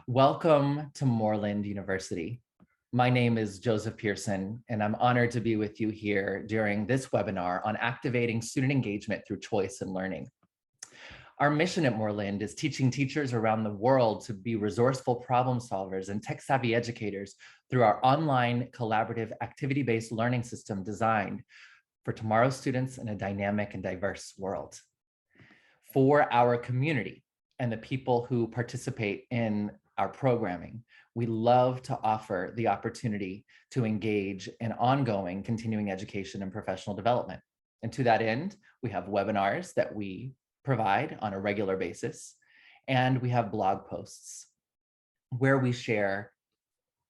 Welcome to Moreland University. My name is Joseph Pearson, and I'm honored to be with you here during this webinar on activating student engagement through choice and learning. Our mission at Moreland is teaching teachers around the world to be resourceful problem solvers and tech-savvy educators through our online collaborative activity-based learning system designed for tomorrow's students in a dynamic and diverse world. For our community and the people who participate in our programming, we love to offer the opportunity to engage in ongoing continuing education and professional development. And to that end, we have webinars that we provide on a regular basis, and we have blog posts where we share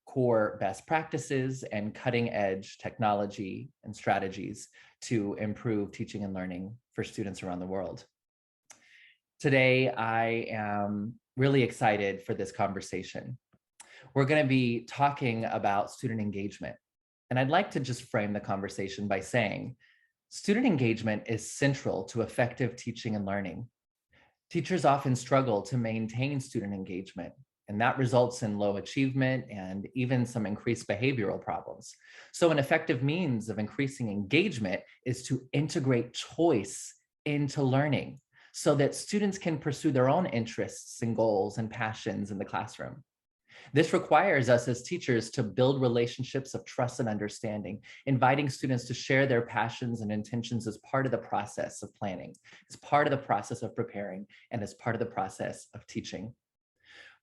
core best practices and cutting edge technology and strategies to improve teaching and learning for students around the world. Today, I am really excited for this conversation. We're going to be talking about student engagement. And I'd like to just frame the conversation by saying, student engagement is central to effective teaching and learning. Teachers often struggle to maintain student engagement, and that results in low achievement and even some increased behavioral problems. So an effective means of increasing engagement is to integrate choice into learning so that students can pursue their own interests and goals and passions in the classroom. This requires us as teachers to build relationships of trust and understanding, inviting students to share their passions and intentions as part of the process of planning, as part of the process of preparing, and as part of the process of teaching.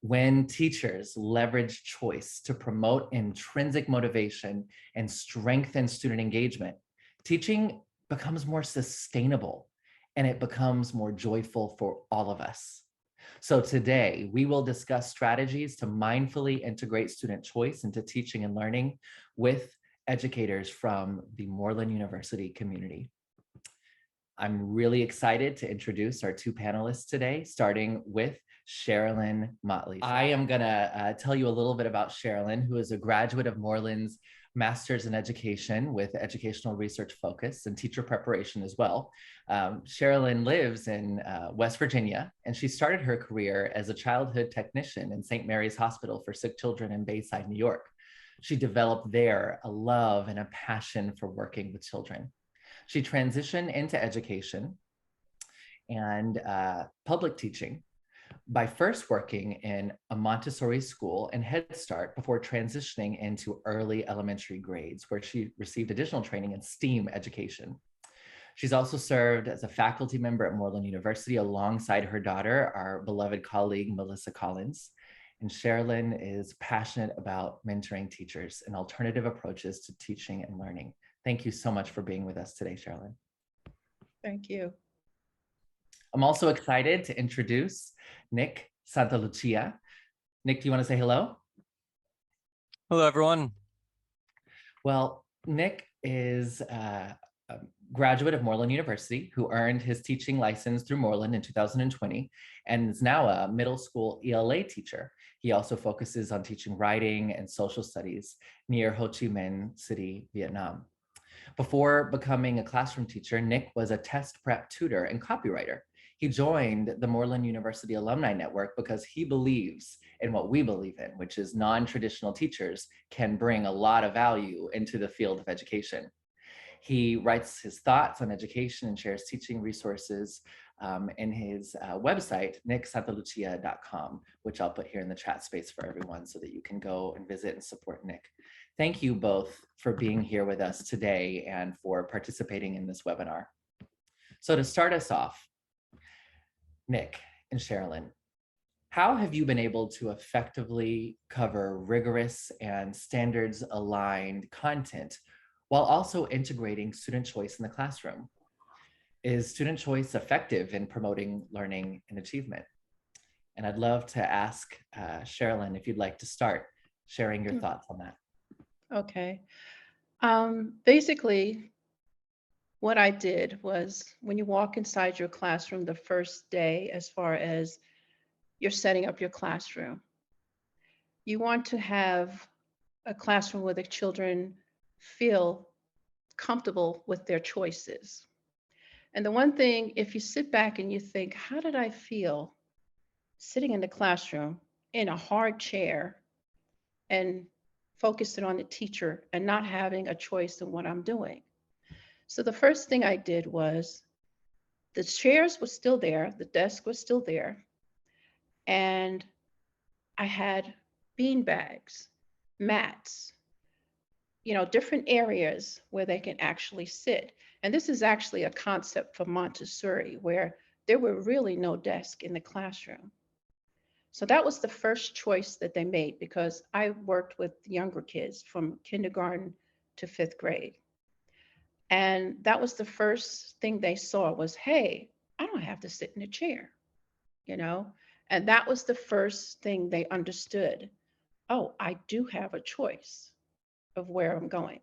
When teachers leverage choice to promote intrinsic motivation and strengthen student engagement, teaching becomes more sustainable and it becomes more joyful for all of us. So today, we will discuss strategies to mindfully integrate student choice into teaching and learning with educators from the Moreland University community. I'm really excited to introduce our two panelists today, starting with Sherilyn Motley. I am gonna tell you a little bit about Sherilyn, who is a graduate of Moreland's Master's in Education with educational research focus and teacher preparation as well. Sherilyn lives in West Virginia, and she started her career as a childhood technician in St. Mary's Hospital for Sick Children in Bayside, New York. She developed there a love and a passion for working with children. She transitioned into education and public teaching by first working in a Montessori school and Head Start before transitioning into early elementary grades, where she received additional training in STEAM education. She's also served as a faculty member at Moreland University alongside her daughter, our beloved colleague, Melissa Collins. And Sherilyn is passionate about mentoring teachers and alternative approaches to teaching and learning. Thank you so much for being with us today, Sherilyn. Thank you. I'm also excited to introduce Nick Santalucia. Nick, do you want to say hello? Hello, everyone. Well, Nick is a graduate of Moreland University who earned his teaching license through Moreland in 2020 and is now a middle school ELA teacher. He also focuses on teaching writing and social studies near Ho Chi Minh City, Vietnam. Before becoming a classroom teacher, Nick was a test prep tutor and copywriter. He joined the Moreland University Alumni Network because he believes in what we believe in, which is non-traditional teachers can bring a lot of value into the field of education. He writes his thoughts on education and shares teaching resources in his website, nicksantalucia.com, which I'll put here in the chat space for everyone so that you can go and visit and support Nick. Thank you both for being here with us today and for participating in this webinar. So to start us off, Nick and Sherilyn, how have you been able to effectively cover rigorous and standards-aligned content while also integrating student choice in the classroom? Is student choice effective in promoting learning and achievement? And I'd love to ask Sherilyn if you'd like to start sharing your thoughts on that. Okay. Basically, what I did was when you walk inside your classroom the first day, as far as you're setting up your classroom, you want to have a classroom where the children feel comfortable with their choices. And the one thing, if you sit back and you think, how did I feel sitting in the classroom in a hard chair and focusing on the teacher and not having a choice in what I'm doing. So the first thing I did was the chairs were still there, the desk was still there, and I had bean bags, mats, different areas where they can actually sit. And this is actually a concept for Montessori where there were really no desk in the classroom. So that was the first choice that they made because I worked with younger kids from kindergarten to 5th grade. And that was the first thing they saw was, hey, I don't have to sit in a chair, you know? And that was the first thing they understood. Oh, I do have a choice of where I'm going.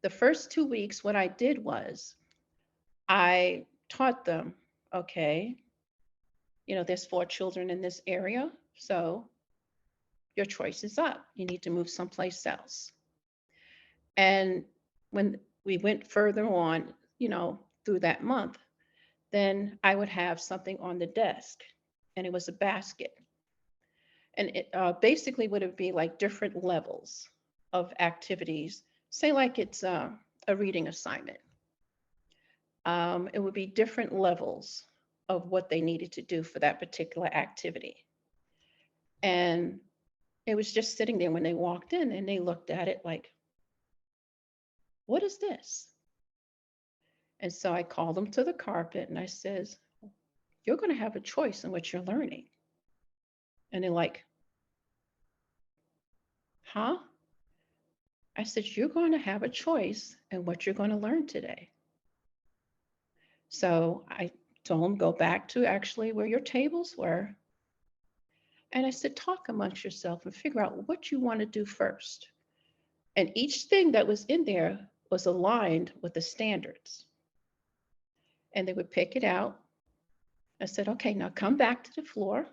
The first 2 weeks, what I did was I taught them, okay, there's 4 children in this area. So your choice is up. You need to move someplace else. And when we went further on, through that month, then I would have something on the desk and it was a basket. And it basically would be like different levels of activities. Say like it's a reading assignment. It would be different levels of what they needed to do for that particular activity. And it was just sitting there when they walked in and they looked at it like, what is this? And so I called them to the carpet and I says, you're going to have a choice in what you're learning. And they're like, huh? I said, you're going to have a choice in what you're going to learn today. So I told them, go back to actually where your tables were. And I said, talk amongst yourself and figure out what you want to do first. And each thing that was in there was aligned with the standards. And they would pick it out. I said, okay, now come back to the floor.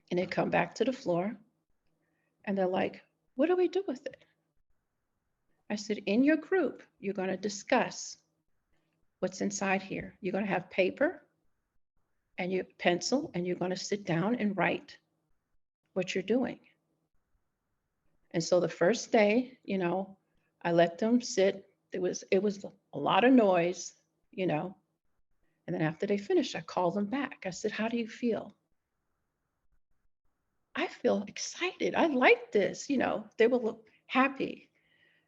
And they come back to the floor. And they're like, what do we do with it? I said, in your group, you're going to discuss what's inside here. You're going to have paper and your pencil, and you're going to sit down and write what you're doing. And so the first day, I let them sit. It was a lot of noise, and then after they finished, I called them back. I said, how do you feel? I feel excited. I like this, they will look happy.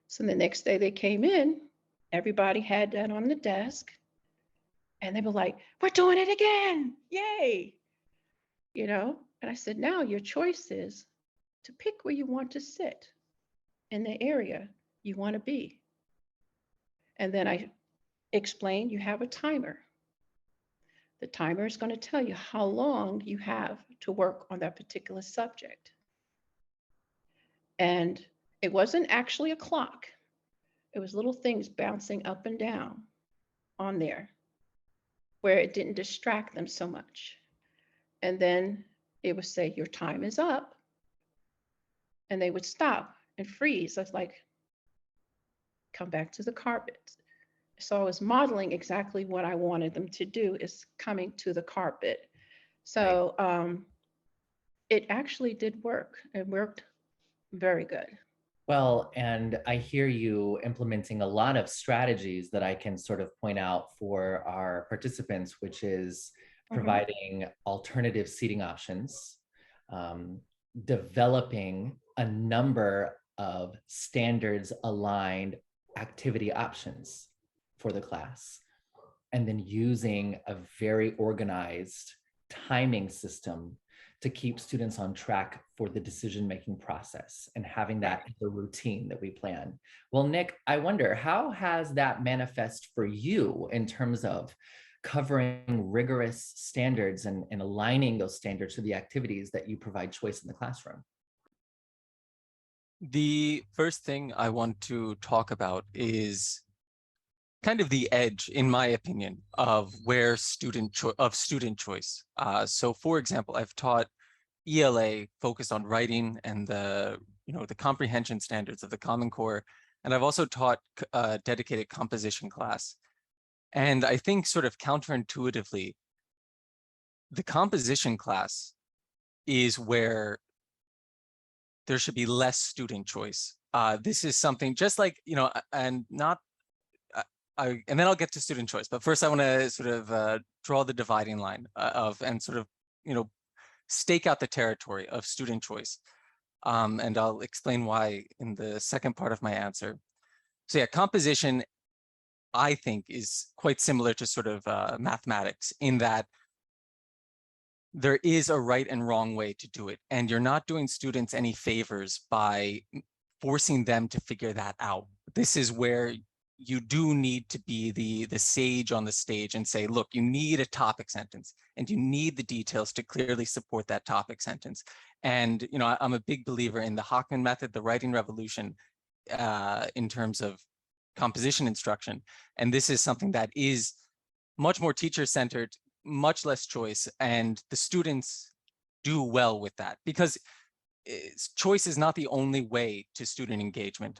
So the next day they came in, everybody had that on the desk. And they were like, we're doing it again. Yay. And I said, now your choice is to pick where you want to sit in the area you want to be. And then I explained you have a timer. The timer is going to tell you how long you have to work on that particular subject. And it wasn't actually a clock. It was little things bouncing up and down on there where it didn't distract them so much. And then it would say, your time is up. And they would stop and freeze. I was like, come back to the carpet. So I was modeling exactly what I wanted them to do is coming to the carpet. So it actually did work. It worked very good. Well, and I hear you implementing a lot of strategies that I can sort of point out for our participants, which is providing alternative seating options, developing a number of standards aligned activity options for the class, and then using a very organized timing system to keep students on track for the decision-making process and having that as a routine that we plan. Well, Nick, I wonder, how has that manifest for you in terms of covering rigorous standards and aligning those standards to the activities that you provide choice in the classroom? The first thing I want to talk about is kind of the edge, in my opinion, of where student choice. So, for example, I've taught ELA focused on writing and the comprehension standards of the Common Core, and I've also taught a dedicated composition class. And I think sort of counterintuitively, the composition class is where there should be less student choice. This is something just like, and not, and then I'll get to student choice. But first I want to sort of draw the dividing line and sort of, stake out the territory of student choice. And I'll explain why in the second part of my answer. So yeah, composition, I think, is quite similar to sort of mathematics in that there is a right and wrong way to do it. And you're not doing students any favors by forcing them to figure that out. This is where you do need to be the sage on the stage and say, look, you need a topic sentence and you need the details to clearly support that topic sentence. And, I'm a big believer in the Hockman method, the writing revolution, in terms of composition instruction. And this is something that is much more teacher-centered, much less choice, and the students do well with that because choice is not the only way to student engagement.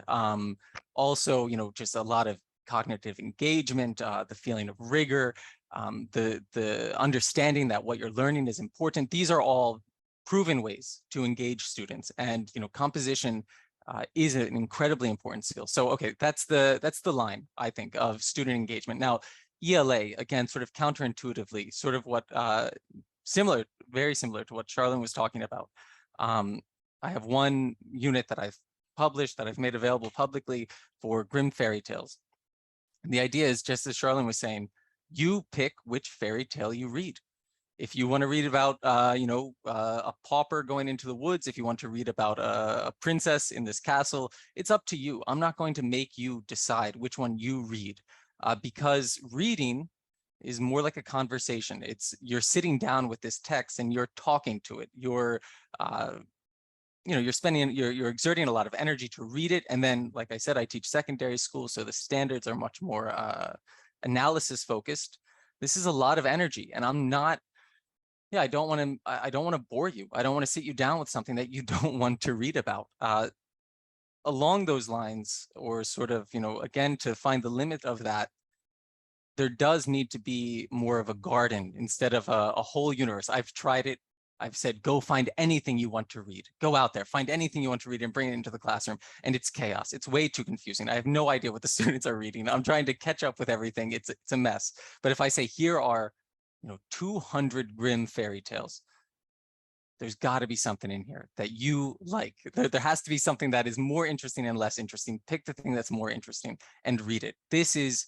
Also, just a lot of cognitive engagement, the feeling of rigor, the understanding that what you're learning is important. These are all proven ways to engage students, and composition is an incredibly important skill. So, okay, that's the line, I think, of student engagement. Now, ELA, again, sort of counterintuitively, sort of what very similar to what Charlene was talking about. I have one unit that I've published, that I've made available publicly for Grimm fairy tales. And the idea is, just as Charlene was saying, you pick which fairy tale you read. If you want to read about, a pauper going into the woods, if you want to read about a princess in this castle, it's up to you. I'm not going to make you decide which one you read, because reading is more like a conversation. You're sitting down with this text and you're talking to it. You're you're exerting a lot of energy to read it. And then, like I said, I teach secondary school, so the standards are much more analysis focused. This is a lot of energy, and I don't want to bore you. I don't want to sit you down with something that you don't want to read about. Along those lines, or sort of, again, to find the limit of that, there does need to be more of a garden instead of a whole universe. I've tried it. I've said, go find anything you want to read. Go out there, find anything you want to read and bring it into the classroom. And it's chaos. It's way too confusing. I have no idea what the students are reading. I'm trying to catch up with everything. It's a mess. But if I say, here are 200 Grimm fairy tales, there's got to be something in here that you like. There has to be something that is more interesting and less interesting. Pick the thing that's more interesting and read it. This is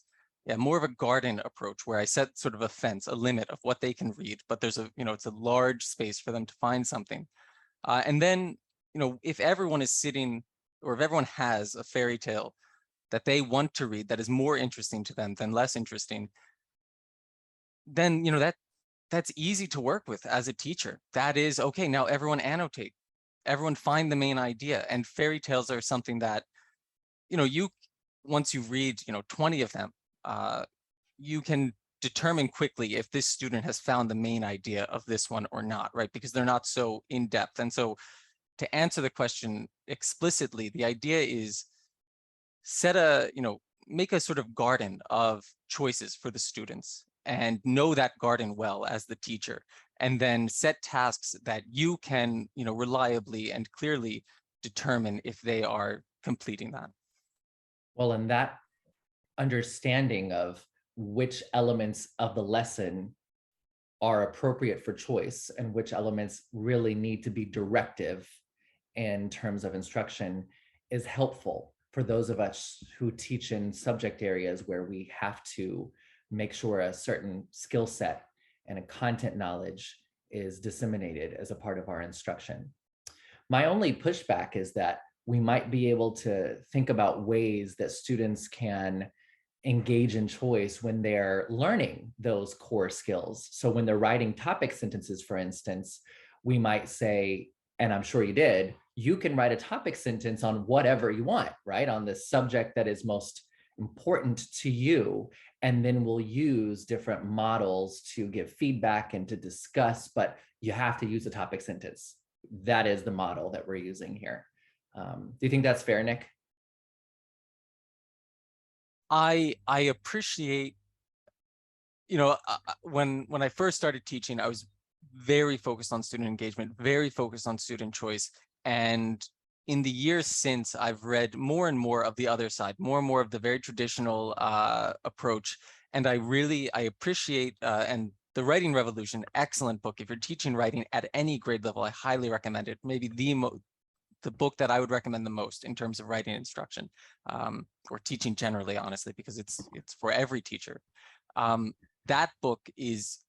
more of a garden approach, where I set sort of a fence, a limit of what they can read, but there's it's a large space for them to find something. And then, if everyone is sitting, or if everyone has a fairy tale that they want to read that is more interesting to them than less interesting, then, that's easy to work with as a teacher. That is, okay, now everyone annotate, everyone find the main idea. And fairy tales are something that, once you read, 20 of them, you can determine quickly if this student has found the main idea of this one or not, right? Because they're not so in depth. And so, to answer the question explicitly, the idea is make a sort of garden of choices for the students, and know that garden well as the teacher, and then set tasks that you can, reliably and clearly determine if they are completing that. Well, and that understanding of which elements of the lesson are appropriate for choice and which elements really need to be directive in terms of instruction is helpful for those of us who teach in subject areas where we have to make sure a certain skill set and a content knowledge is disseminated as a part of our instruction. My only pushback is that we might be able to think about ways that students can engage in choice when they're learning those core skills. So when they're writing topic sentences, for instance, we might say, and I'm sure you did, you can write a topic sentence on whatever you want, right? On the subject that is most important to you. And then we'll use different models to give feedback and to discuss, but you have to use a topic sentence. That is the model that we're using here. Do you think that's fair, Nick? I appreciate, when I first started teaching, I was very focused on student engagement, very focused on student choice. And in the years since, I've read more and more of the other side, more and more of the very traditional approach. And I appreciate, and The Writing Revolution, excellent book. If you're teaching writing at any grade level, I highly recommend it. Maybe the book that I would recommend the most in terms of writing instruction, or teaching generally, honestly, because it's for every teacher. That book is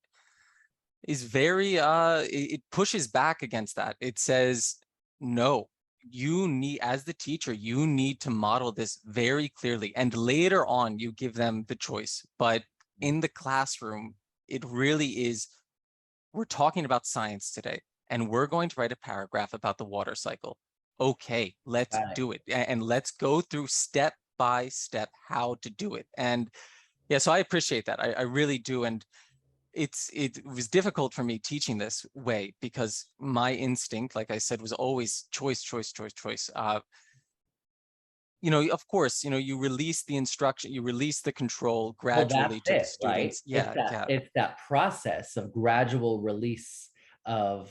very, it pushes back against that. It says, no, you need, as the teacher, you need to model this very clearly. And later on, you give them the choice. But in the classroom, it really is, we're talking about science today, and we're going to write a paragraph about the water cycle. Okay, let's Got it. do it. And let's go through step by step how to do it. And yeah, so I appreciate that. I really do. And it was difficult for me teaching this way because my instinct, like I said, was always choice, choice, choice, choice. Of course, you release the instruction, you release the control Well, gradually that's to the it, right? students. Yeah, yeah. It's that process of gradual release of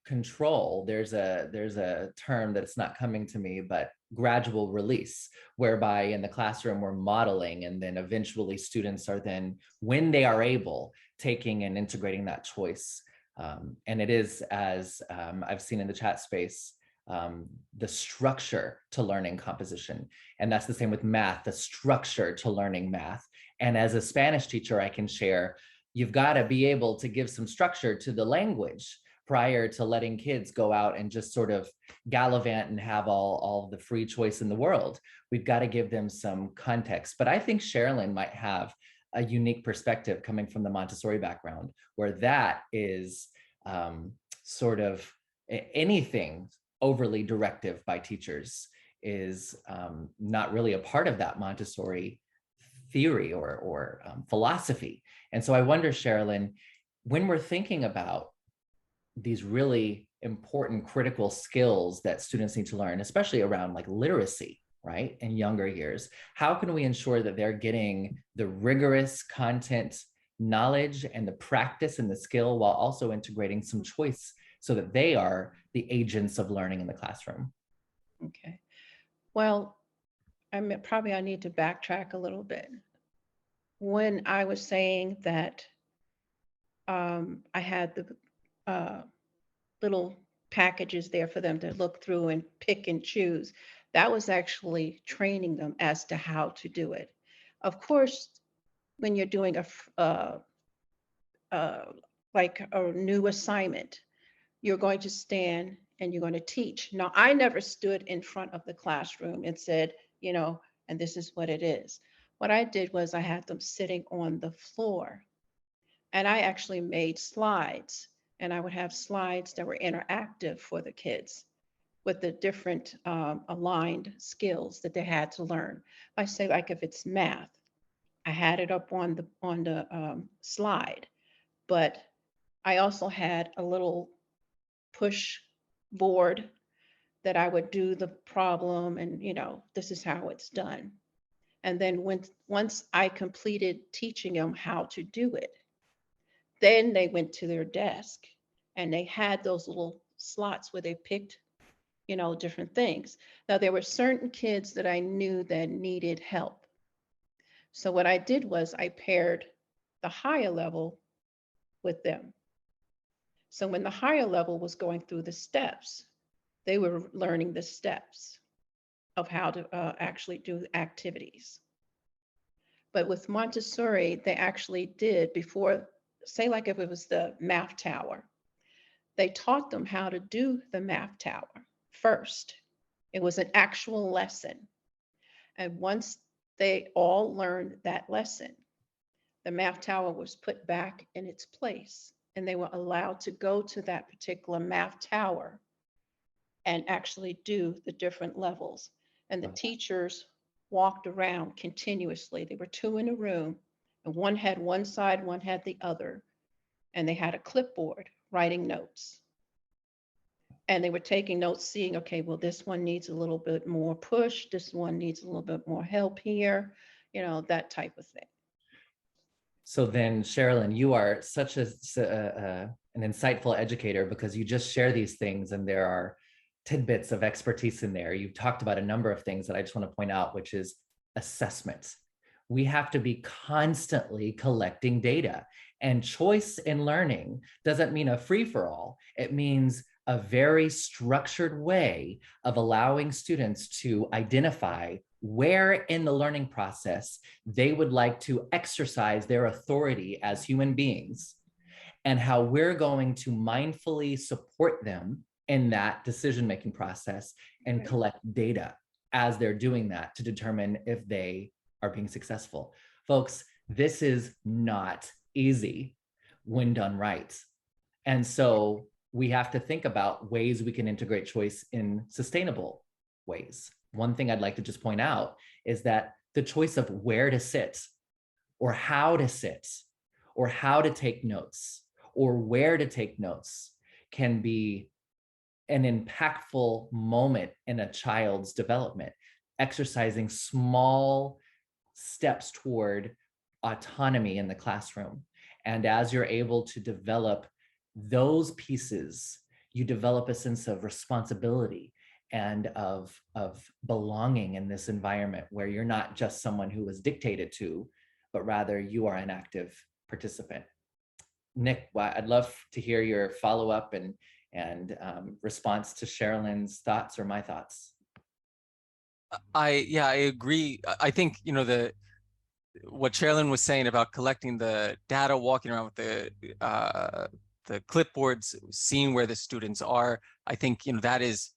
control. There's a term that's not coming to me, but gradual release, whereby in the classroom we're modeling, and then eventually students are then, when they are able, taking and integrating that choice. And it is, as I've seen in the chat space, the structure to learning composition. And that's the same with math, the structure to learning math. And as a Spanish teacher, I can share, you've got to be able to give some structure to the language prior to letting kids go out and just sort of gallivant and have all the free choice in the world. We've got to give them some context. But I think Sherilyn might have a unique perspective coming from the Montessori background, where that is sort of anything overly directive by teachers is not really a part of that Montessori theory or philosophy. And so I wonder, Sherilyn, when we're thinking about these really important critical skills that students need to learn, especially around like literacy, right, in younger years, how can we ensure that they're getting the rigorous content knowledge and the practice and the skill while also integrating some choice so that they are the agents of learning in the classroom? Okay. Well, I need to backtrack a little bit. When I was saying that I had the little packages there for them to look through and pick and choose, that was actually training them as to how to do it. Of course, when you're doing like a new assignment, you're going to stand and you're going to teach. Now, I never stood in front of the classroom and said, and this is what it is. What I did was I had them sitting on the floor, and I actually made slides, and I would have slides that were interactive for the kids with the different aligned skills that they had to learn. I say, like, if it's math, I had it up on the slide, but I also had a little push board that I would do the problem, and this is how it's done. And then once I completed teaching them how to do it, then they went to their desk and they had those little slots where they picked, different things. Now, there were certain kids that I knew that needed help. So what I did was I paired the higher level with them. So when the higher level was going through the steps, they were learning the steps of how to actually do activities. But with Montessori, they actually did, before, say like if it was the math tower, they taught them how to do the math tower first. It was an actual lesson. And once they all learned that lesson, the math tower was put back in its place, and they were allowed to go to that particular math tower and actually do the different levels. And the teachers walked around continuously. There were two in a room, and one had one side, one had the other, and they had a clipboard writing notes. And they were taking notes, seeing, okay, well, this one needs a little bit more push, this one needs a little bit more help here, that type of thing. So then, Sherilyn, you are such an an insightful educator because you just share these things and there are tidbits of expertise in there. You've talked about a number of things that I just want to point out, which is assessment. We have to be constantly collecting data, and choice in learning doesn't mean a free-for-all. It means a very structured way of allowing students to identify where in the learning process they would like to exercise their authority as human beings, and how we're going to mindfully support them in that decision-making process and collect data as they're doing that to determine if they are being successful. Folks, this is not easy when done right. And so we have to think about ways we can integrate choice in sustainable ways. One thing I'd like to just point out is that the choice of where to sit or how to sit or how to take notes or where to take notes can be an impactful moment in a child's development, exercising small steps toward autonomy in the classroom. And as you're able to develop those pieces, you develop a sense of responsibility and of belonging in this environment where you're not just someone who was dictated to, but rather you are an active participant. Nick, I'd love to hear your follow-up and response to Sherilyn's thoughts or my thoughts. I agree. I think, what Sherilyn was saying about collecting the data, walking around with the clipboards, seeing where the students are. I think, that is,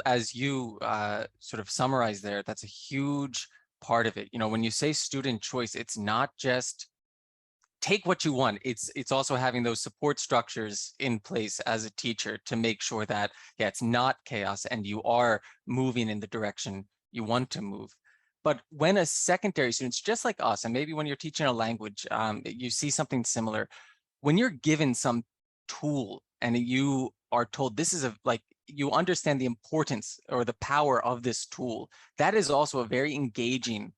as you sort of summarized there, that's a huge part of it. When you say student choice, it's not just take what you want. It's also having those support structures in place as a teacher to make sure that, it's not chaos and you are moving in the direction you want to move. But when a secondary student's just like us, and maybe when you're teaching a language, you see something similar. When you're given some tool and you are told this is you understand the importance or the power of this tool, that is also a very engaging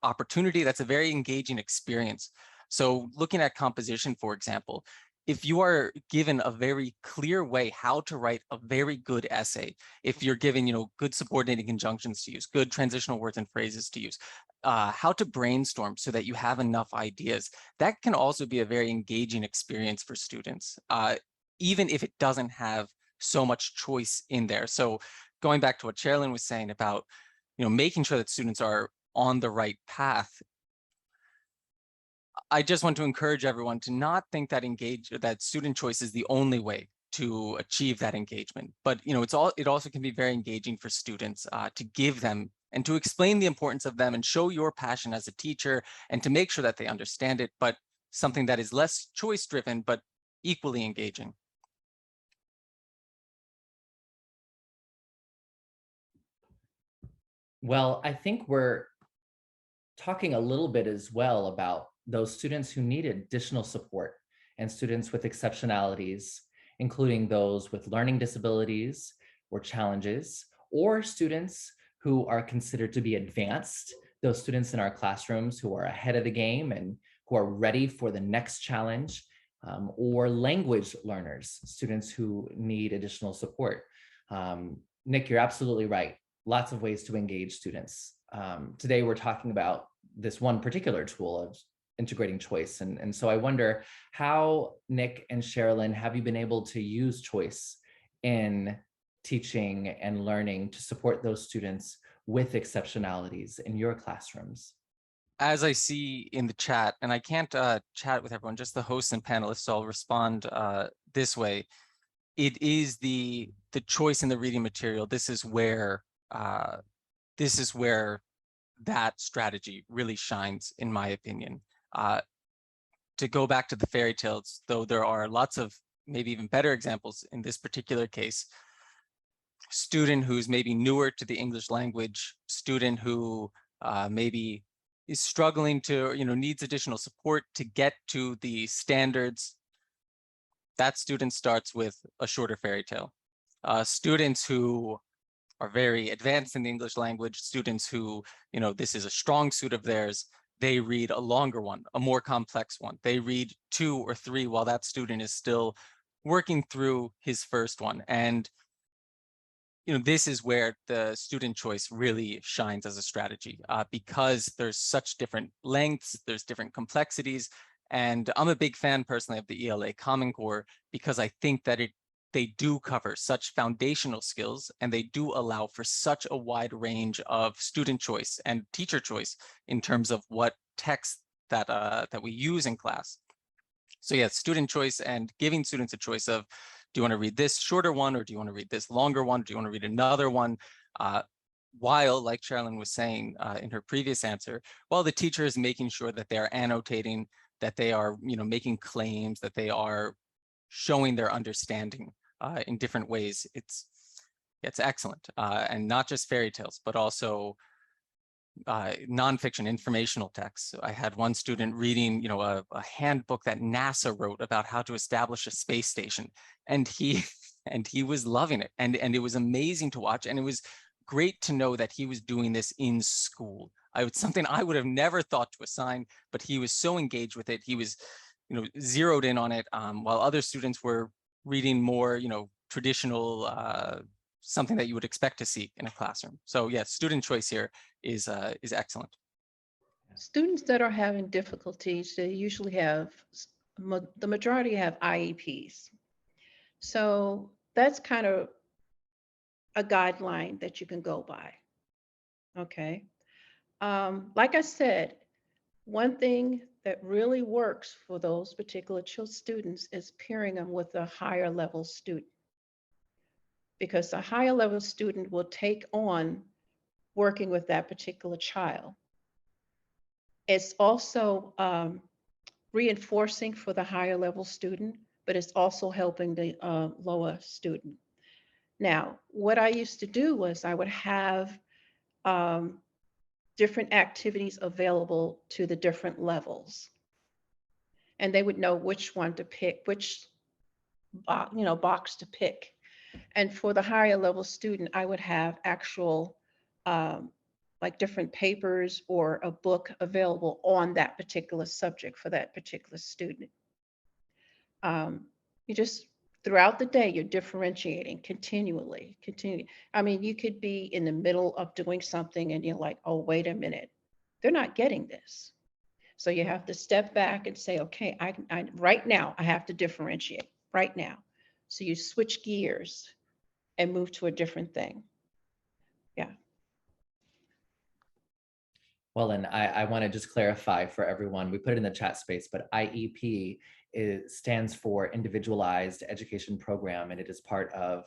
opportunity. That's a very engaging experience. So looking at composition, for example, if you are given a very clear way how to write a very good essay, if you're given, good subordinating conjunctions to use, good transitional words and phrases to use, how to brainstorm so that you have enough ideas, that can also be a very engaging experience for students, even if it doesn't have so much choice in there. So going back to what Sherilyn was saying about, making sure that students are on the right path, I just want to encourage everyone to not think that student choice is the only way to achieve that engagement. But it also can be very engaging for students to give them and to explain the importance of them and show your passion as a teacher and to make sure that they understand it, but something that is less choice driven, but equally engaging. Well, I think we're talking a little bit as well about those students who need additional support and students with exceptionalities, including those with learning disabilities or challenges, or students who are considered to be advanced, those students in our classrooms who are ahead of the game and who are ready for the next challenge, or language learners, students who need additional support. Nick, you're absolutely right. Lots of ways to engage students. Today, we're talking about this one particular tool of integrating choice. And so I wonder how, Nick and Sherilyn, have you been able to use choice in teaching and learning to support those students with exceptionalities in your classrooms? As I see in the chat, and I can't chat with everyone, just the hosts and panelists, so I'll respond this way. It is the choice in the reading material. This is where that strategy really shines, in my opinion. To go back to the fairy tales, though there are lots of maybe even better examples in this particular case, student who's maybe newer to the English language, student who maybe is struggling to, needs additional support to get to the standards, that student starts with a shorter fairy tale. Students who are very advanced in the English language, students who, this is a strong suit of theirs, they read a longer one, a more complex one. They read 2 or 3 while that student is still working through his first one. And this is where the student choice really shines as a strategy, because there's such different lengths, there's different complexities. And I'm a big fan personally of the ELA Common Core because I think that they do cover such foundational skills, and they do allow for such a wide range of student choice and teacher choice in terms of what text that we use in class. So yeah, student choice and giving students a choice of, do you want to read this shorter one, or do you want to read this longer one? Do you want to read another one? While, like Sherilyn was saying in her previous answer, while the teacher is making sure that they are annotating, that they are making claims, that they are showing their understanding in different ways, it's excellent. And not just fairy tales, but also nonfiction, informational texts. I had one student reading, a handbook that NASA wrote about how to establish a space station, and he was loving it, and it was amazing to watch, and it was great to know that he was doing this in school. Something I would have never thought to assign, but he was so engaged with it. He was, zeroed in on it, while other students were reading more, traditional, something that you would expect to see in a classroom. So yes, student choice here is excellent. Students that are having difficulties, they usually have, the majority have IEPs. So that's kind of a guideline that you can go by. Okay. Like I said, one thing that really works for those particular students is pairing them with a higher level student, because a higher level student will take on working with that particular child. It's also reinforcing for the higher level student, but it's also helping the lower student. Now, what I used to do was I would have different activities available to the different levels, and they would know which one to pick, which box to pick. And for the higher level student, I would have actual like different papers or a book available on that particular subject for that particular student. You just, throughout the day, you're differentiating continually. I mean, you could be in the middle of doing something and you're like, oh, wait a minute, they're not getting this. So you have to step back and say, okay, I right now I have to differentiate right now. So you switch gears and move to a different thing. Yeah. Well, and I want to just clarify for everyone, we put it in the chat space, but IEP stands for Individualized Education Program, and it is part of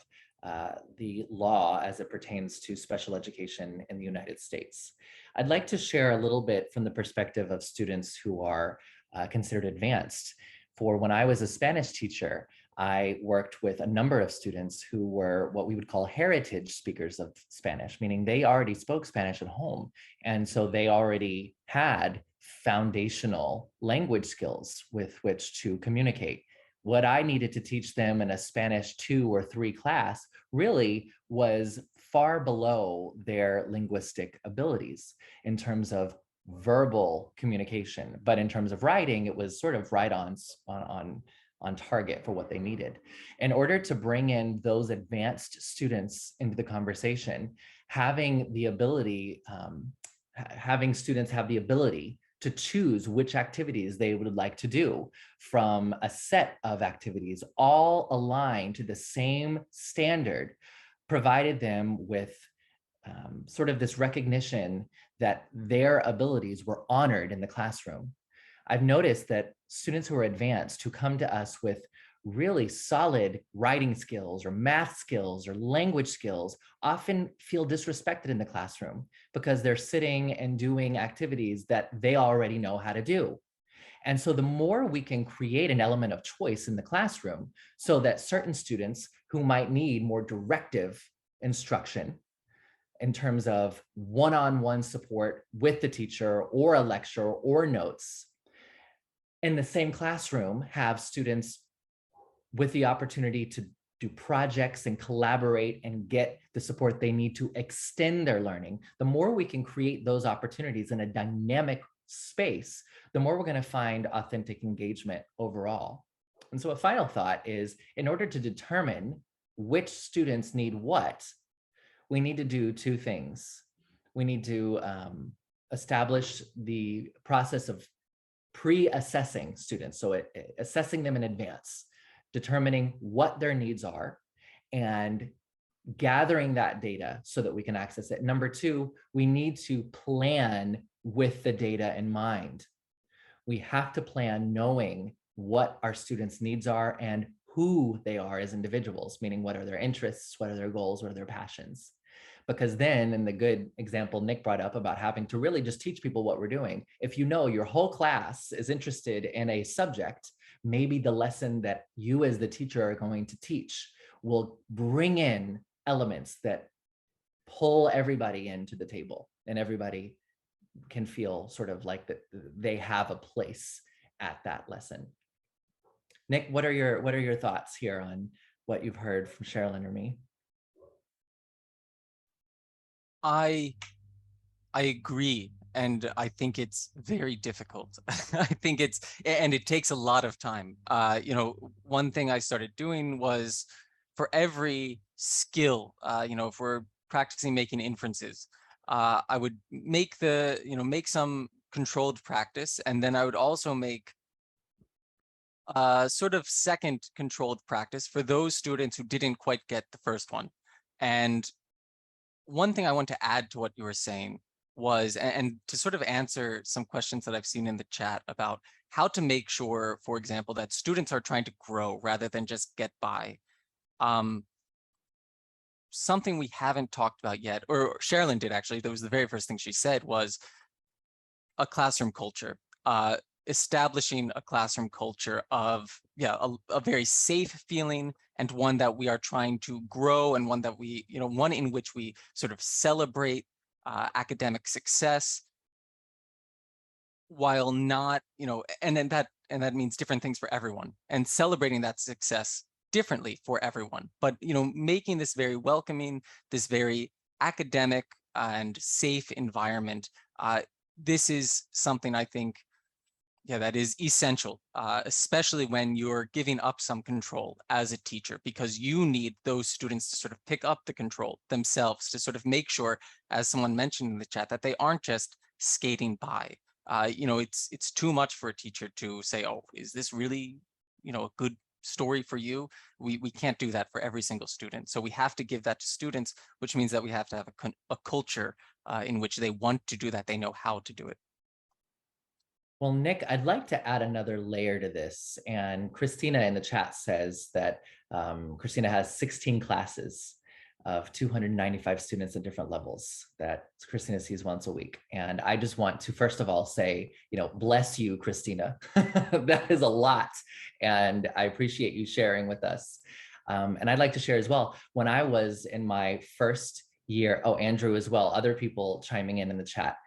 the law as it pertains to special education in the United States. I'd like to share a little bit from the perspective of students who are considered advanced. For when I was a Spanish teacher, I worked with a number of students who were what we would call heritage speakers of Spanish, meaning they already spoke Spanish at home. And so they already had foundational language skills with which to communicate. What I needed to teach them in a Spanish 2 or 3 class really was far below their linguistic abilities in terms of verbal communication. But in terms of writing, it was sort of right on target for what they needed. In order to bring in those advanced students into the conversation, having students have the ability to choose which activities they would like to do from a set of activities, all aligned to the same standard, provided them with sort of this recognition that their abilities were honored in the classroom. I've noticed that students who are advanced, who come to us with really solid writing skills or math skills or language skills, often feel disrespected in the classroom because they're sitting and doing activities that they already know how to do. And so the more we can create an element of choice in the classroom so that certain students who might need more directive instruction in terms of one-on-one support with the teacher or a lecture or notes, in the same classroom have students with the opportunity to do projects and collaborate and get the support they need to extend their learning. The more we can create those opportunities in a dynamic space, the more we're going to find authentic engagement overall. And so a final thought is, in order to determine which students need what, we need to do two things. We need to establish the process of pre-assessing students, so assessing them in advance, determining what their needs are, and gathering that data so that we can access it. Number two, we need to plan with the data in mind. We have to plan knowing what our students' needs are and who they are as individuals, meaning what are their interests, what are their goals, what are their passions. Because then, in the good example Nick brought up about having to really just teach people what we're doing, if you know your whole class is interested in a subject, maybe the lesson that you as the teacher are going to teach will bring in elements that pull everybody into the table, and everybody can feel sort of like that they have a place at that lesson. Nick, what are your thoughts here on what you've heard from Sherilyn or me? I agree, and I think it's very difficult. I think it takes a lot of time. One thing I started doing was, for every skill, if we're practicing making inferences, I would make some controlled practice, and then I would also make sort of second controlled practice for those students who didn't quite get the first one. And one thing I want to add to what you were saying was, and to sort of answer some questions that I've seen in the chat about how to make sure, for example, that students are trying to grow rather than just get by. Something we haven't talked about yet, or Sherilyn did actually, that was the very first thing she said, was a classroom culture. Establishing a classroom culture of a very safe feeling, and one that we are trying to grow, and one that one in which we sort of celebrate academic success, while not, and that means different things for everyone, and celebrating that success differently for everyone, but making this very welcoming, this very academic and safe environment. This is something I think that is essential, especially when you're giving up some control as a teacher, because you need those students to sort of pick up the control themselves, to sort of make sure, as someone mentioned in the chat, that they aren't just skating by. It's too much for a teacher to say, oh, is this really, a good story for you? We can't do that for every single student. So we have to give that to students, which means that we have to have a culture in which they want to do that. They know how to do it. Well, Nick, I'd like to add another layer to this. And Christina in the chat says that Christina has 16 classes of 295 students at different levels that Christina sees once a week. And I just want to, first of all, say, bless you, Christina. That is a lot. And I appreciate you sharing with us. And I'd like to share as well, when I was in my first year, Andrew as well, other people chiming in the chat,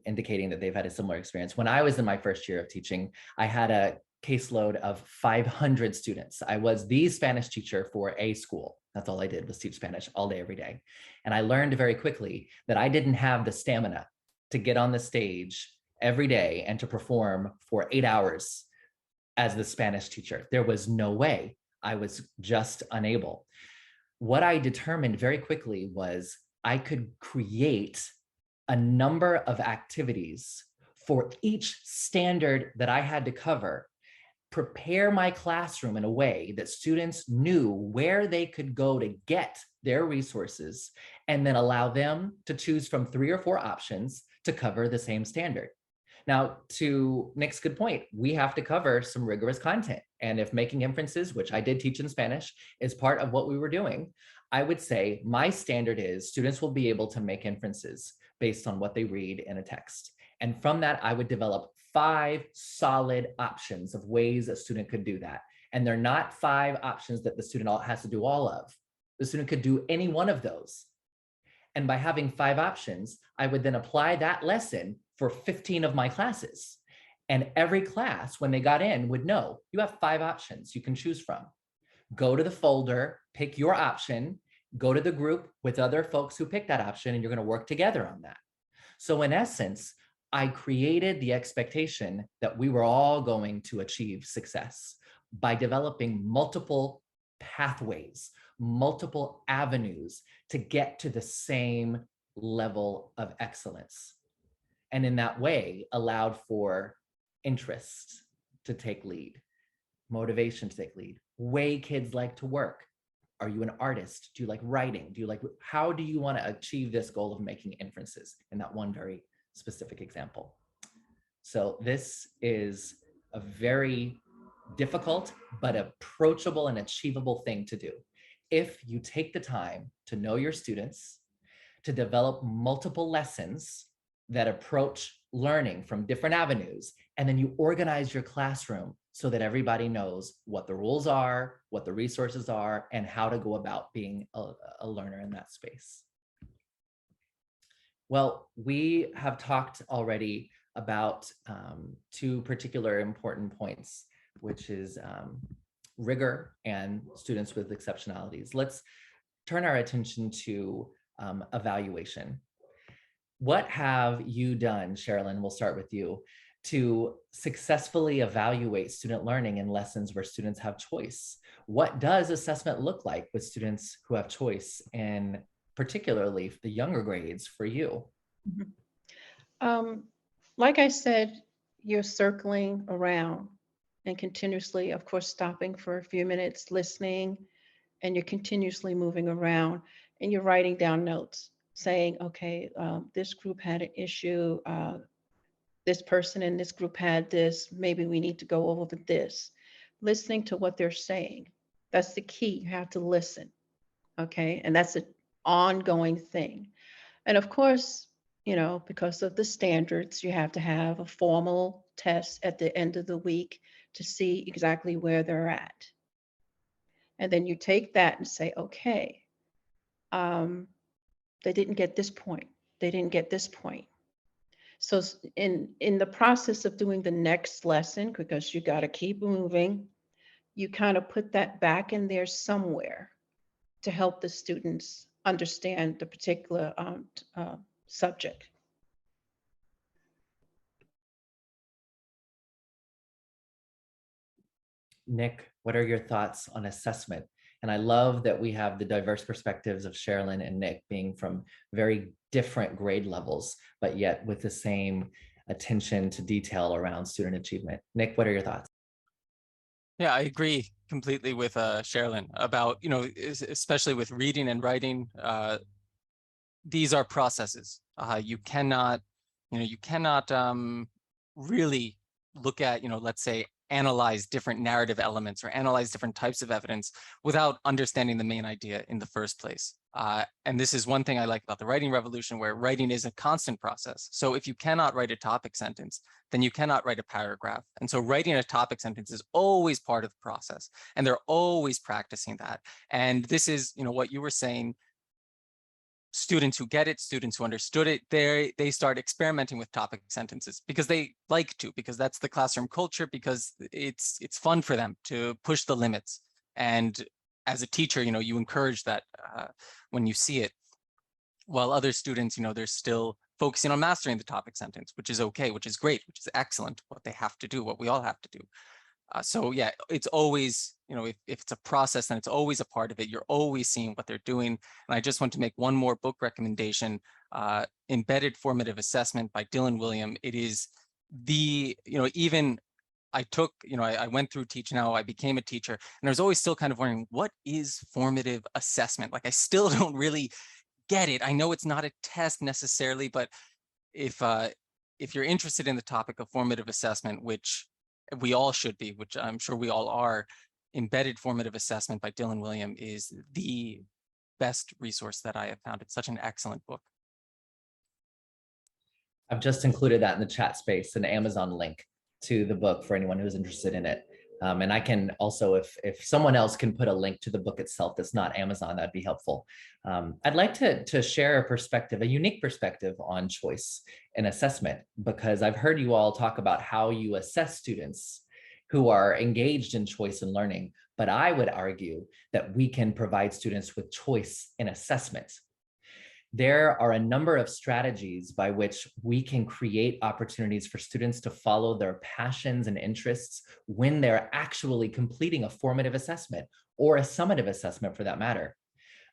indicating that they've had a similar experience. When I was in my first year of teaching, I had a caseload of 500 students. I was the Spanish teacher for a school. That's all I did, was teach Spanish all day, every day. And I learned very quickly that I didn't have the stamina to get on the stage every day and to perform for 8 hours as the Spanish teacher. There was no way. I was just unable. What I determined very quickly was I could create a number of activities for each standard that I had to cover, prepare my classroom in a way that students knew where they could go to get their resources, and then allow them to choose from 3 or 4 options to cover the same standard. Now, to Nick's good point, we have to cover some rigorous content. And if making inferences, which I did teach in Spanish, is part of what we were doing, I would say my standard is students will be able to make inferences based on what they read in a text. And from that, I would develop 5 solid options of ways a student could do that. And they're not 5 options that the student has to do all of. The student could do any one of those. And by having 5 options, I would then apply that lesson for 15 of my classes. And every class, when they got in, would know, you have 5 options you can choose from. Go to the folder, pick your option, go to the group with other folks who picked that option, and you're going to work together on that. So in essence, I created the expectation that we were all going to achieve success by developing multiple pathways, multiple avenues to get to the same level of excellence. And in that way, allowed for interest to take lead, motivation to take lead, way kids like to work. Are you an artist? Do you like writing? How do you want to achieve this goal of making inferences in that one very specific example? So this is a very difficult but approachable and achievable thing to do. If you take the time to know your students, to develop multiple lessons that approach learning from different avenues, and then you organize your classroom so that everybody knows what the rules are, what the resources are, and how to go about being a learner in that space. Well, we have talked already about two particular important points, which is rigor and students with exceptionalities. Let's turn our attention to evaluation. What have you done, Sherilyn? We'll start with you, to successfully evaluate student learning in lessons where students have choice. What does assessment look like with students who have choice, and particularly the younger grades for you? Like I said, you're circling around and continuously, of course, stopping for a few minutes, listening, and you're continuously moving around and you're writing down notes saying, okay, this group had an issue. This person in this group had this, maybe we need to go over this. Listening to what they're saying. That's the key. You have to listen. Okay. And that's an ongoing thing. And of course, you know, because of the standards, you have to have a formal test at the end of the week to see exactly where they're at. And then you take that and say, okay, they didn't get this point. They didn't get this point. So in the process of doing the next lesson, because you got to keep moving, you kind of put that back in there somewhere to help the students understand the particular subject. Nick, what are your thoughts on assessment? And I love that we have the diverse perspectives of Sherilyn and Nick being from very different grade levels, but yet with the same attention to detail around student achievement. Nick, what are your thoughts? Yeah, I agree completely with Sherilyn about, you know, especially with reading and writing, these are processes. You cannot really look at, let's say, analyze different narrative elements or analyze different types of evidence without understanding the main idea in the first place. And this is one thing I like about the writing revolution, where writing is a constant process. So if you cannot write a topic sentence, then you cannot write a paragraph. And so writing a topic sentence is always part of the process, and they're always practicing that. And this is, what you were saying, students who get it, students who understood it, they start experimenting with topic sentences because they like to, because that's the classroom culture, because it's fun for them to push the limits. And as a teacher, you encourage that when you see it, while other students, they're still focusing on mastering the topic sentence, which is okay, which is great, which is excellent, what they have to do, what we all have to do. So yeah, it's always, if it's a process, then it's always a part of it. You're always seeing what they're doing. And I just want to make one more book recommendation, Embedded Formative Assessment by Dylan William. It is even I took, I went through Teach Now, I became a teacher, and I was always still kind of wondering, what is formative assessment? Like, I still don't really get it. I know it's not a test necessarily, but if you're interested in the topic of formative assessment, which we all should be, which I'm sure we all are, Embedded Formative Assessment by Dylan William is the best resource that I have found. It's such an excellent book. I've just included that in the chat space, an Amazon link to the book for anyone who's interested in it. And I can also, if someone else can put a link to the book itself that's not Amazon, that'd be helpful. I'd like to share a perspective, a unique perspective on choice and assessment, because I've heard you all talk about how you assess students who are engaged in choice and learning, but I would argue that we can provide students with choice in assessment. There are a number of strategies by which we can create opportunities for students to follow their passions and interests when they're actually completing a formative assessment or a summative assessment for that matter.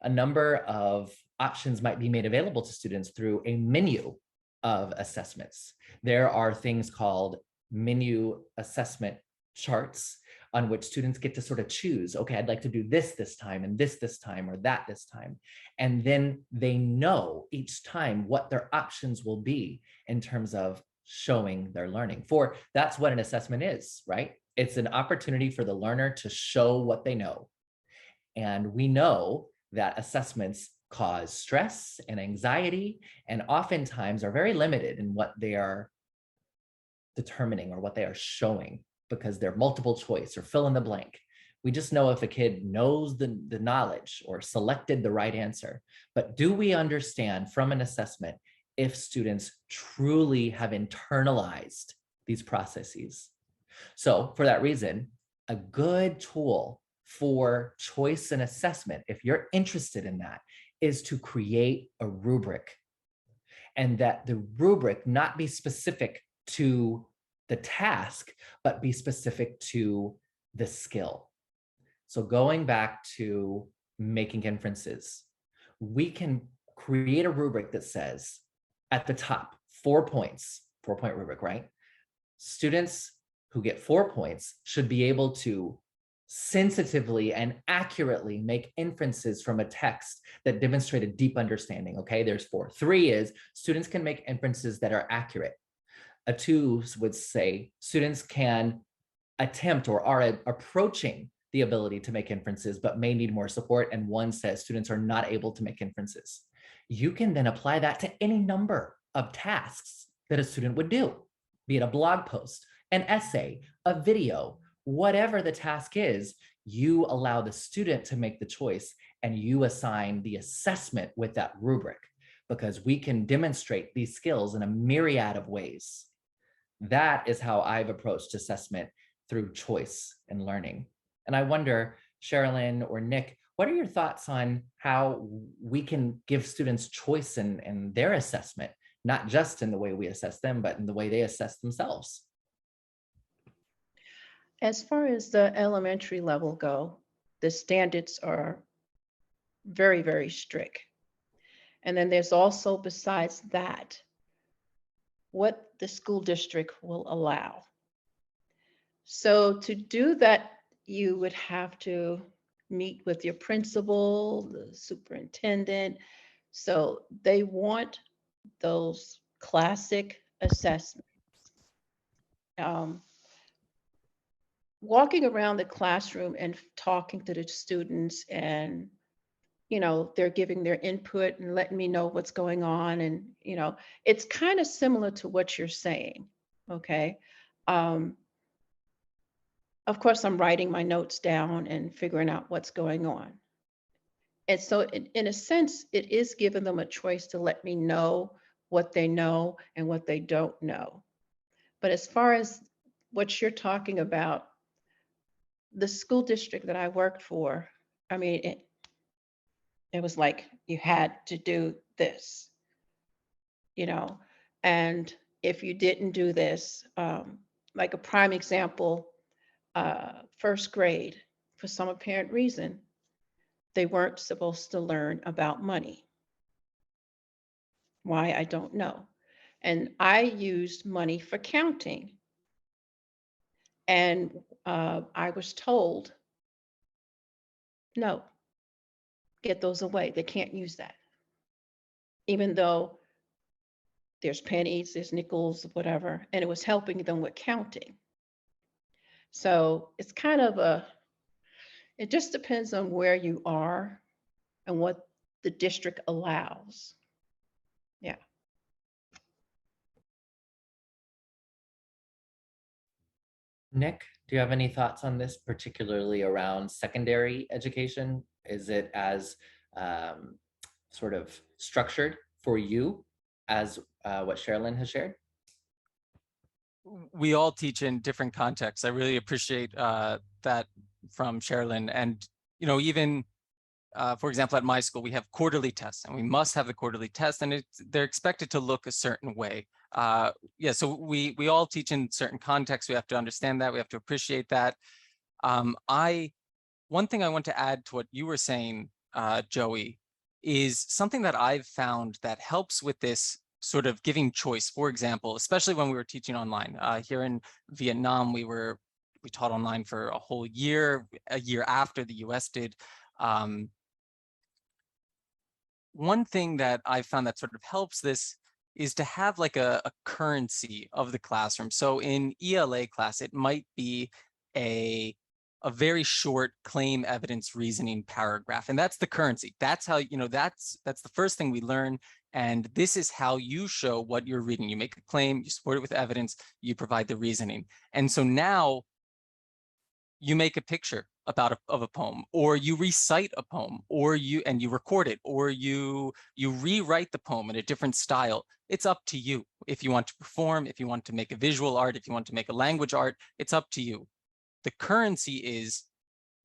A number of options might be made available to students through a menu of assessments. There are things called menu assessment charts on which students get to sort of choose, okay, I'd like to do this time and this time or that this time. And then they know each time what their options will be in terms of showing their learning. For that's what an assessment is, right? It's an opportunity for the learner to show what they know. And we know that assessments cause stress and anxiety, and oftentimes are very limited in what they are determining or what they are showing, because they're multiple choice or fill in the blank. We just know if a kid knows the knowledge or selected the right answer. But do we understand from an assessment if students truly have internalized these processes? So for that reason, a good tool for choice and assessment, if you're interested in that, is to create a rubric, and that the rubric not be specific to the task, but be specific to the skill. So going back to making inferences, we can create a rubric that says at the top, 4 points, 4-point rubric, right? Students who get 4 points should be able to sensitively and accurately make inferences from a text that demonstrate a deep understanding. Okay, there's 4. 3 is students can make inferences that are accurate. A 2 would say students can attempt or are approaching the ability to make inferences, but may need more support. And 1 says students are not able to make inferences. You can then apply that to any number of tasks that a student would do, be it a blog post, an essay, a video, whatever the task is. You allow the student to make the choice, and you assign the assessment with that rubric, because we can demonstrate these skills in a myriad of ways. That is how I've approached assessment through choice and learning. And I wonder, Sherilyn or Nick, what are your thoughts on how we can give students choice in their assessment, not just in the way we assess them, but in the way they assess themselves? As far as the elementary level go, the standards are very, very strict. And then there's also, besides that, what the school district will allow. So to do that, you would have to meet with your principal, the superintendent. So they want those classic assessments. Walking around the classroom and talking to the students, and they're giving their input and letting me know what's going on, and it's kind of similar to what you're saying. Okay. Of course, I'm writing my notes down and figuring out what's going on. And so in a sense, it is giving them a choice to let me know what they know and what they don't know. But as far as what you're talking about, the school district that I worked for, I mean, it was like you had to do this, and if you didn't do this, like a prime example, first grade, for some apparent reason, they weren't supposed to learn about money. Why, I don't know. And I used money for counting. And I was told, no, get those away. They can't use that. Even though there's pennies, there's nickels, whatever, and it was helping them with counting. So it's kind of it just depends on where you are and what the district allows. Yeah. Nick, do you have any thoughts on this, particularly around secondary education? Is it as sort of structured for you as what Sherilyn has shared? We all teach in different contexts. I really appreciate that from Sherilyn. And, even for example, at my school, we have quarterly tests, and we must have the quarterly test, and they're expected to look a certain way. Yeah, so we all teach in certain contexts. We have to understand that. We have to appreciate that. One thing I want to add to what you were saying, Joey, is something that I've found that helps with this sort of giving choice. For example, especially when we were teaching online. Here in Vietnam, we taught online for a whole year, a year after the US did. One thing that I found that sort of helps this is to have like a currency of the classroom. So in ELA class, it might be a very short claim evidence reasoning paragraph, and that's the currency. That's how, that's the first thing we learn. And this is how you show what you're reading. You make a claim, you support it with evidence, you provide the reasoning. And so now you make a picture of a poem, or you recite a poem, or you record it, or you rewrite the poem in a different style. It's up to you. If you want to perform, if you want to make a visual art, if you want to make a language art, it's up to you. The currency is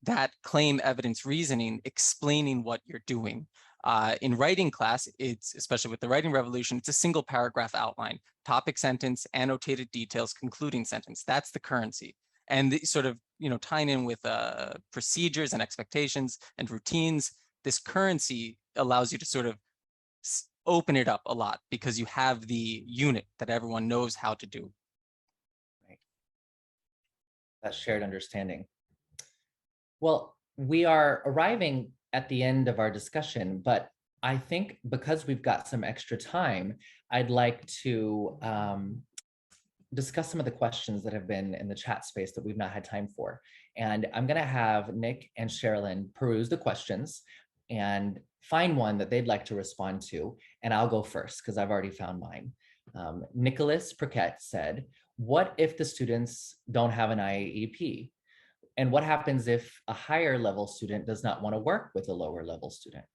that claim evidence reasoning explaining what you're doing. In writing class, it's, especially with the writing revolution, it's a single paragraph outline, topic sentence, annotated details, concluding sentence. That's the currency. And the sort of, tying in with procedures and expectations and routines, this currency allows you to sort of open it up a lot because you have the unit that everyone knows how to do. Right. That shared understanding. Well, we are arriving at the end of our discussion, but I think because we've got some extra time, I'd like to discuss some of the questions that have been in the chat space that we've not had time for. And I'm going to have Nick and Sherilyn peruse the questions and find one that they'd like to respond to. And I'll go first because I've already found mine. Nicholas Priquet said, what if the students don't have an IAEP? And what happens if a higher level student does not want to work with a lower level student?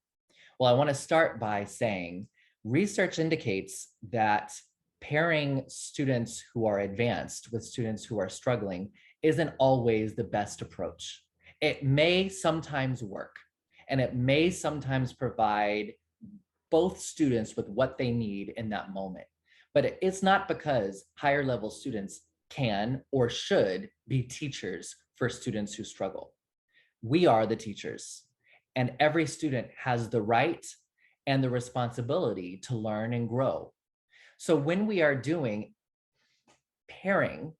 Well, I want to start by saying research indicates that pairing students who are advanced with students who are struggling isn't always the best approach. It may sometimes work, and it may sometimes provide both students with what they need in that moment. But it's not because higher level students can or should be teachers for students who struggle. We are the teachers, and every student has the right and the responsibility to learn and grow. So when we are doing pairing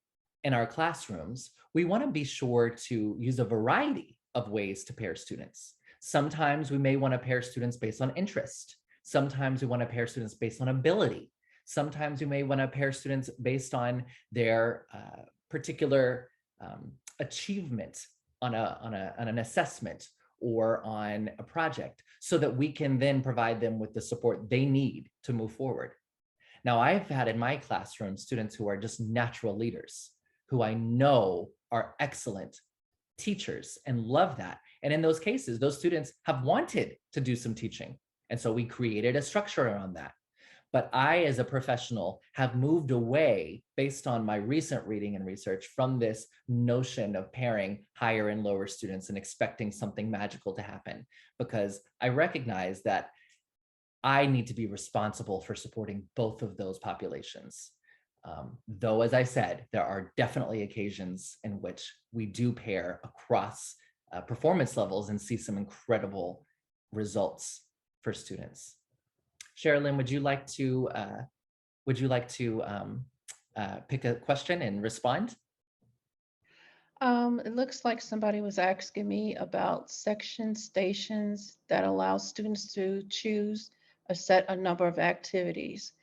in our classrooms, we want to be sure to use a variety of ways to pair students. Sometimes we may want to pair students based on interest. Sometimes we want to pair students based on ability. Sometimes we may want to pair students based on their particular achievement on an assessment or on a project, so that we can then provide them with the support they need to move forward. Now, I've had in my classroom students who are just natural leaders, who I know are excellent teachers and love that. And in those cases, those students have wanted to do some teaching. And so we created a structure around that. But I, as a professional, have moved away, based on my recent reading and research, from this notion of pairing higher and lower students and expecting something magical to happen, because I recognize that I need to be responsible for supporting both of those populations. Though, as I said, there are definitely occasions in which we do pair across performance levels and see some incredible results for students. Sherilyn, would you like to pick a question and respond? It looks like somebody was asking me about section stations that allow students to choose a number of activities.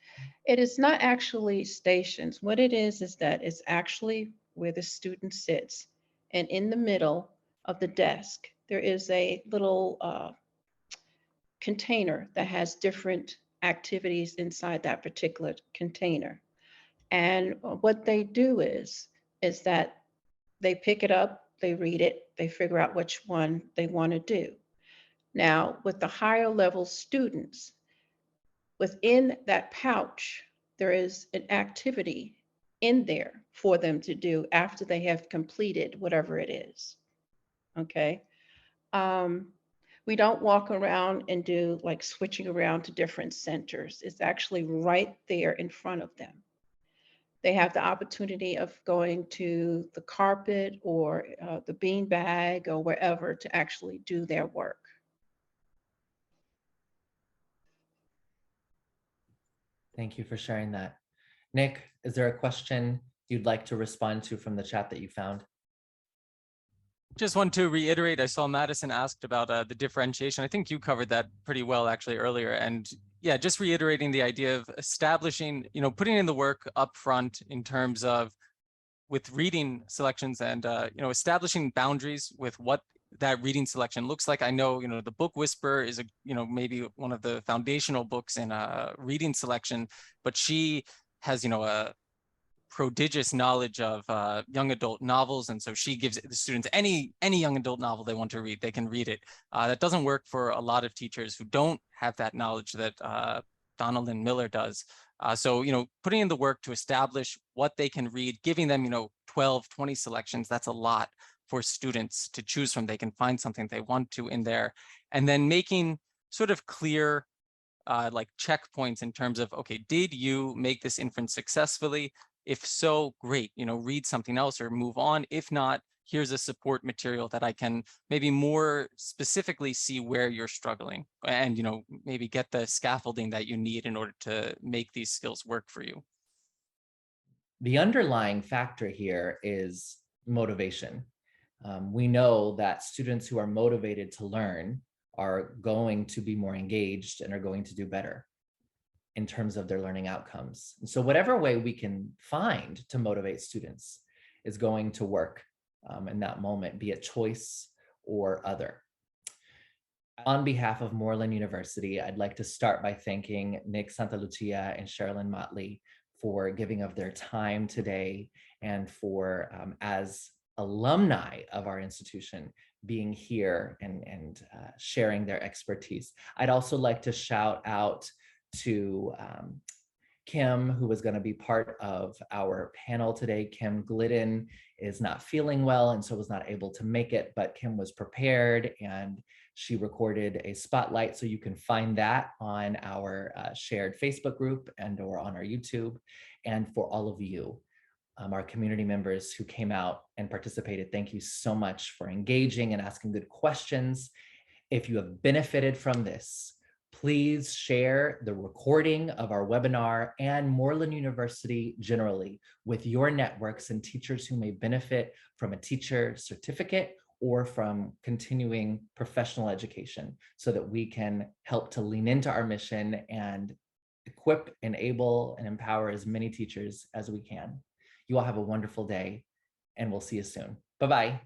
It is not actually stations. What it is that it's actually where the student sits. And in the middle of the desk, there is a little container that has different activities inside that particular container. And what they do is that they pick it up, they read it, they figure out which one they want to do. Now, with the higher level students, within that pouch, there is an activity in there for them to do after they have completed whatever it is. Okay. We don't walk around and do like switching around to different centers. It's actually right there in front of them. They have the opportunity of going to the carpet or the bean bag or wherever to actually do their work. Thank you for sharing that. Nick, is there a question you'd like to respond to from the chat that you found? Just want to reiterate, I saw Madison asked about the differentiation. I think you covered that pretty well actually earlier. And yeah, just reiterating the idea of establishing, putting in the work up front in terms of with reading selections and, establishing boundaries with what that reading selection looks like. I know, the Book Whisperer is maybe one of the foundational books in reading selection, but she has, a prodigious knowledge of young adult novels, and so she gives the students any young adult novel they want to read, they can read it. That doesn't work for a lot of teachers who don't have that knowledge that Donaldin Miller does. So, putting in the work to establish what they can read, giving them, 12, 20 selections, that's a lot for students to choose from. They can find something they want to in there, and then making sort of clear like checkpoints in terms of, okay, did you make this inference successfully? If so, great, read something else or move on. If not, here's a support material that I can maybe more specifically see where you're struggling and, maybe get the scaffolding that you need in order to make these skills work for you. The underlying factor here is motivation. We know that students who are motivated to learn are going to be more engaged and are going to do better in terms of their learning outcomes. And so whatever way we can find to motivate students is going to work in that moment, be it choice or other. On behalf of Moreland University, I'd like to start by thanking Nick Santalucia and Sherilyn Motley for giving of their time today and for, as alumni of our institution, being here and sharing their expertise. I'd also like to shout out to Kim, who was going to be part of our panel today. Kim Glidden is not feeling well and so was not able to make it, but Kim was prepared and she recorded a spotlight. So you can find that on our shared Facebook group and or on our YouTube. And for all of you, our community members who came out and participated, thank you so much for engaging and asking good questions. If you have benefited from this, please share the recording of our webinar and Moreland University generally with your networks and teachers who may benefit from a teacher certificate or from continuing professional education so that we can help to lean into our mission and equip, enable, and empower as many teachers as we can. You all have a wonderful day and we'll see you soon. Bye-bye.